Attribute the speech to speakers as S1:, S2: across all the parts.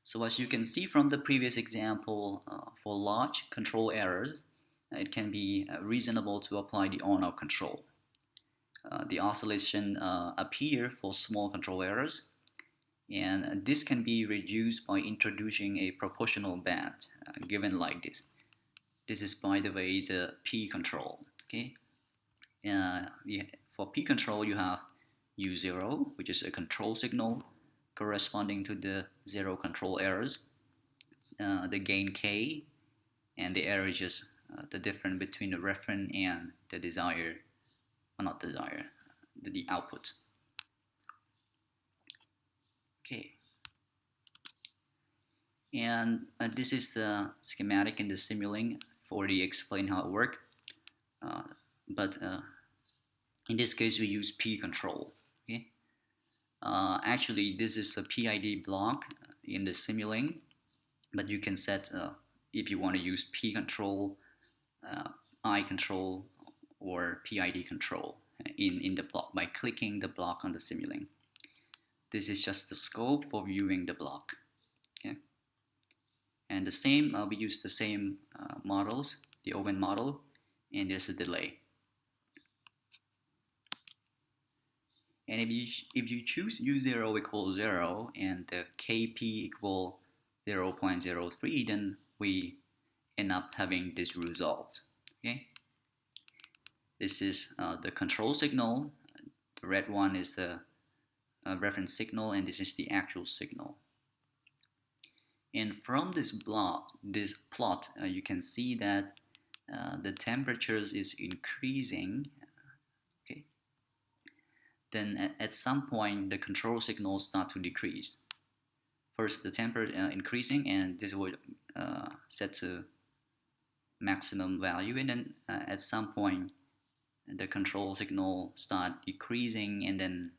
S1: So as you can see from the previous example, for large control errors, it can be reasonable to apply the on-off control. The oscillation appear for small control errors, and this can be reduced by introducing a proportional band given like this. This is, by the way, the P control. Okay, for P control, you have U0, which is a control signal corresponding to the zero control errors. The gain K, and the error is just the difference between the reference and the desired, or not desired, the output. Okay, and this is the schematic in the Simulink. I've already explained how it works, but in this case we use P control. Okay, actually this is a PID block in the Simulink, but you can set if you want to use P control, I control, or PID control in the block by clicking the block on the Simulink. This is just the scope for viewing the block. Okay, and the same we use the same models, the open model, and there's a delay. And if you choose U0 equals 0 and the Kp equal 0.03, then we end up having this result. Okay, this is the control signal. The red one is the reference signal, and this is the actual signal. And from this plot, you can see that the temperatures is increasing. Okay, then at some point the control signals start to decrease. First the temperature increasing, and this will set to maximum value, and then at some point the control signal start decreasing and then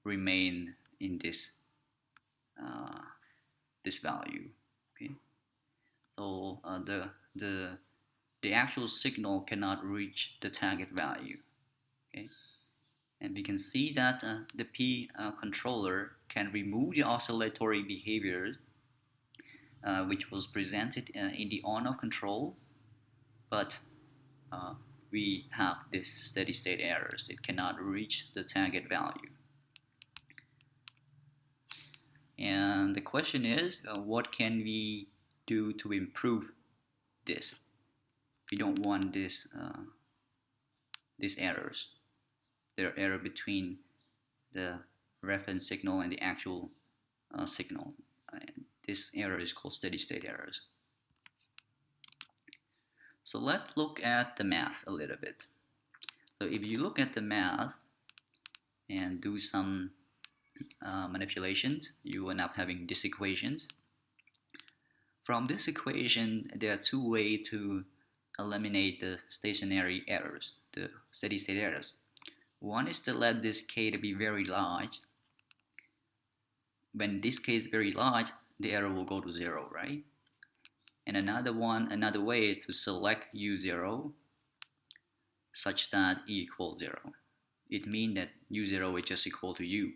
S1: remain in this value. Okay, so the actual signal cannot reach the target value. Okay, and we can see that the P controller can remove the oscillatory behavior which was presented in the on-off control, but we have this steady state errors. It cannot reach the target value. And the question is, what can we do to improve this? We don't want these errors. There are errors between the reference signal and the actual signal. This error is called steady state errors. So let's look at the math a little bit. So if you look at the math and do some manipulations, you end up having these equations. From this equation, there are two ways to eliminate the stationary errors, the steady state errors. One is to let this k to be very large. When this k is very large, the error will go to 0, right? And another way is to select U0 such that E equals 0. It means that U0 is just equal to U.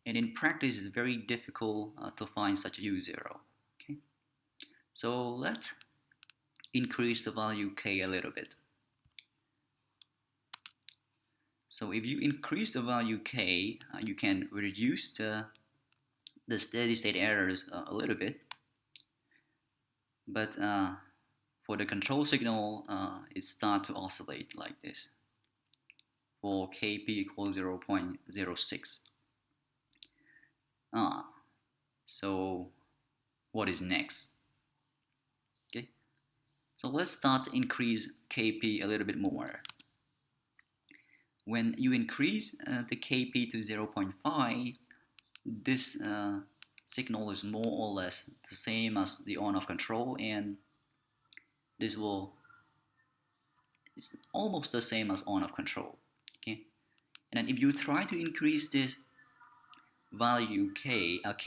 S1: And in practice, it's very difficult to find such U0. Okay? So let's increase the value K a little bit. So if you increase the value K, you can reduce the steady state errors a little bit. But for the control signal, it starts to oscillate like this for Kp equals 0.06. So what is next? Okay, so let's start to increase Kp a little bit more. When you increase the Kp to 0.5, this signal is more or less the same as the on-off control, and this it's almost the same as on-off control. Okay, and then if you try to increase this value Kp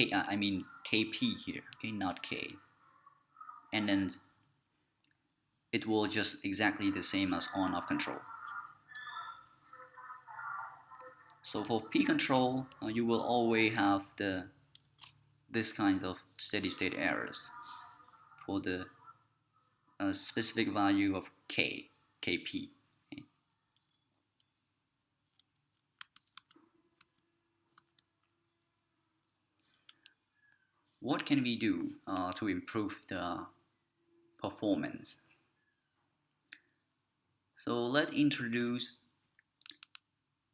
S1: here, okay, not K, and then it will just exactly the same as on-off control. So for P control, you will always have this kind of steady state errors for the specific value of Kp. Okay. What can we do to improve the performance? So let's introduce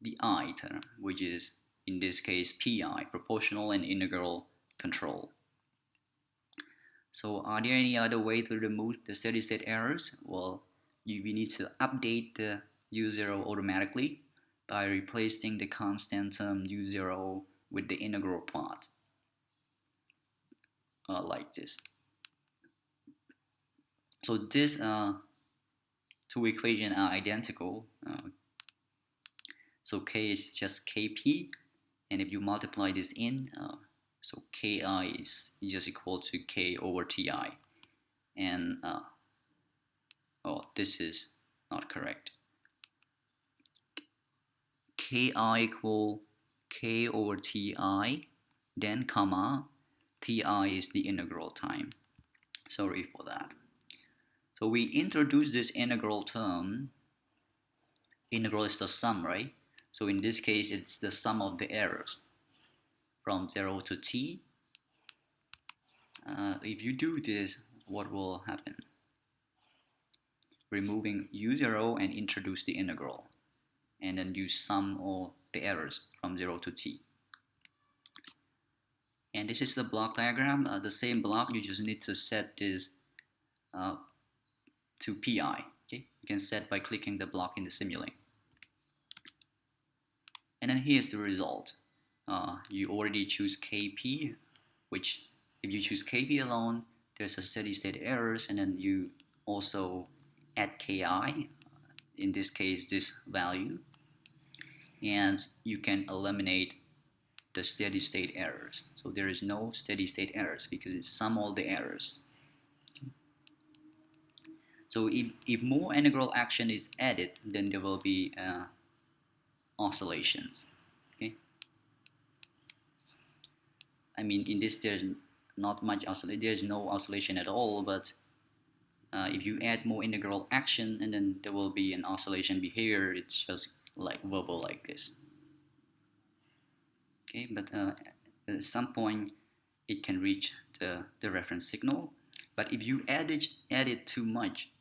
S1: the I term, which is in this case PI, proportional and integral control. So are there any other way to remove the steady state errors? Well, we need to update the U0 automatically by replacing the constant term U0 with the integral part, like this. So these two equations are identical. So K is just Kp, and if you multiply this in, so Ki is just equal to K over Ti. And, oh, this is not correct. Ki equal K over Ti, then comma, Ti is the integral time. Sorry for that. So we introduce this integral term. Integral is the sum, right? So in this case, it's the sum of the errors from 0 to t. If you do this, what will happen? Removing u0 and introduce the integral, and then you sum all the errors from 0 to t. And this is the block diagram. The same block, you just need to set this to PI. Okay, you can set by clicking the block in the simulink. And then here's the result. You already choose Kp, which if you choose Kp alone, there's a steady state errors, and then you also add Ki, in this case this value, and you can eliminate the steady state errors. So there is no steady state errors because it's sum all the errors. So if more integral action is added, then there will be oscillations. Okay. I mean, in this there's not much oscillation. There's no oscillation at all. But if you add more integral action, and then there will be an oscillation behavior. It's just like wobble like this. Okay, but at some point it can reach the reference signal. But if you add it too much,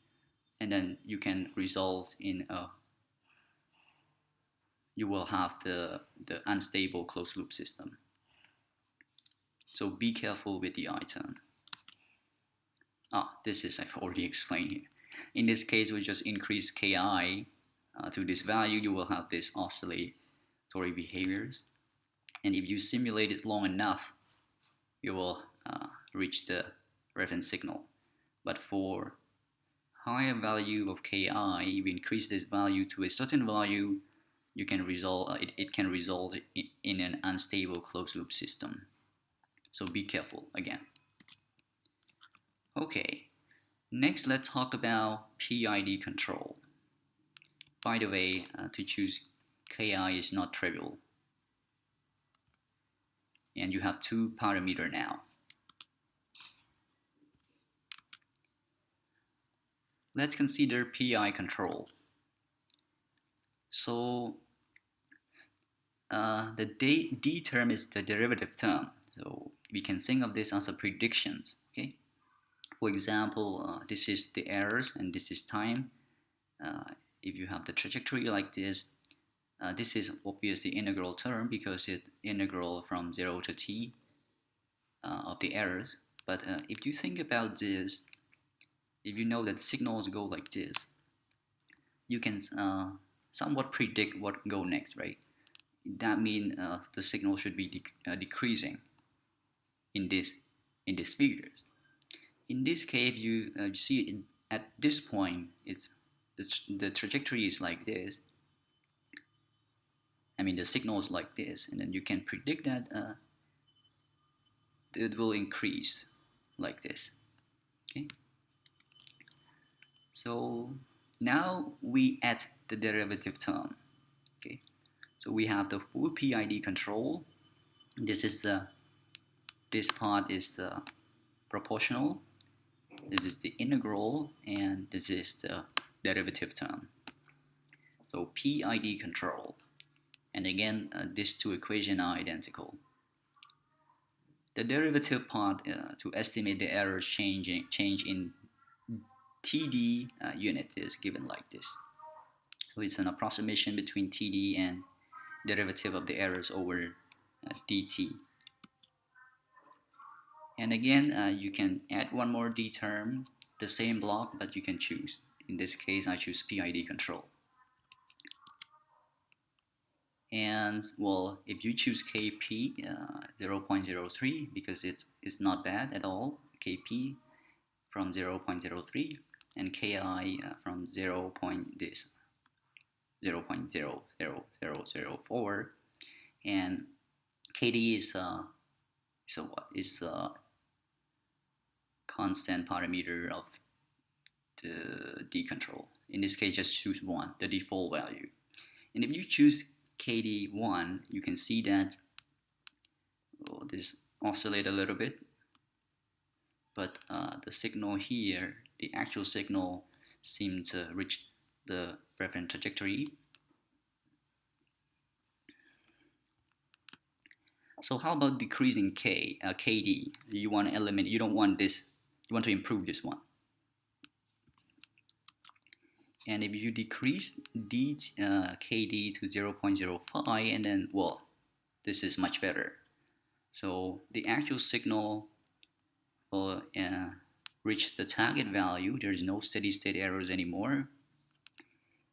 S1: and then you can result in you will have the unstable closed loop system. So be careful with the I term. This is I've already explained here. In this case, we just increase Ki to this value. You will have this oscillatory behaviors. And if you simulate it long enough, you will reach the reference signal. But for higher value of Ki, if you increase this value to a certain value, you can result, it can result in an unstable closed loop system. So be careful again. Okay, next let's talk about PID control. By the way, to choose Ki is not trivial. And you have two parameters now. Let's consider PI control. So the D term is the derivative term. So we can think of this as a predictions. Okay. For example, this is the errors and this is time. If you have the trajectory like this is obviously integral term because it integral from 0 to t of the errors. But if you think about this, if you know that signals go like this, you can somewhat predict what go next, right? That means the signal should be decreasing in this figures. In this case, you see it at this point, it's the trajectory is like this. I mean, the signal is like this, and then you can predict that it will increase like this. Okay. So now we add the derivative term. Okay. So we have the full PID control. This part is the proportional. This is the integral, and this is the derivative term. So PID control. And again, these two equations are identical. The derivative part to estimate the error change in TD unit is given like this. So it's an approximation between TD and derivative of the errors over dt. And again, you can add one more d term, the same block, but you can choose. In this case, I choose PID control. And well, if you choose KP 0.03, because it's not bad at all, KP from 0.03, and KI from 0.00004, and KD is a constant parameter of the D control. In this case, just choose one, the default value. And if you choose KD1, you can see that this oscillate a little bit, but the signal here, the actual signal, seems to reach the reference trajectory. So how about decreasing KD? You want to eliminate, you don't want this, you want to improve this one. And if you decrease KD to 0.05, and then, well, this is much better. So the actual signal will reach the target value. There is no steady state errors anymore.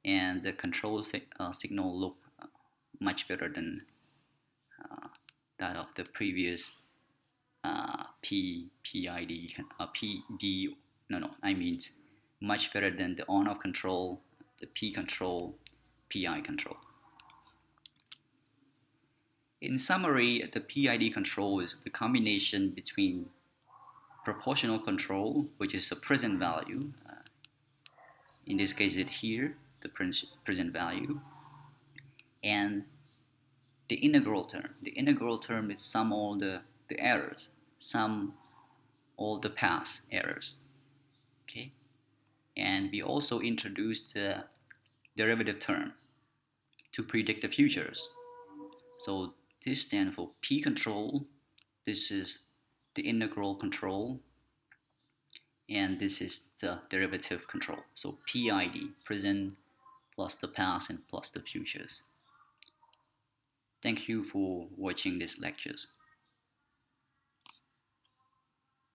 S1: And the control signal look much better than that of the previous much better than the on-off control, the P control, PI control. In summary, the PID control is the combination between proportional control, which is the present value. In this case, it here, the present value, and the integral term. The integral term is sum all the errors, sum all the past errors. Okay, and we also introduced the derivative term to predict the futures. So this stands for P control. This is the integral control, and this is the derivative control. So PID, present plus the past and plus the futures. Thank you for watching these lectures.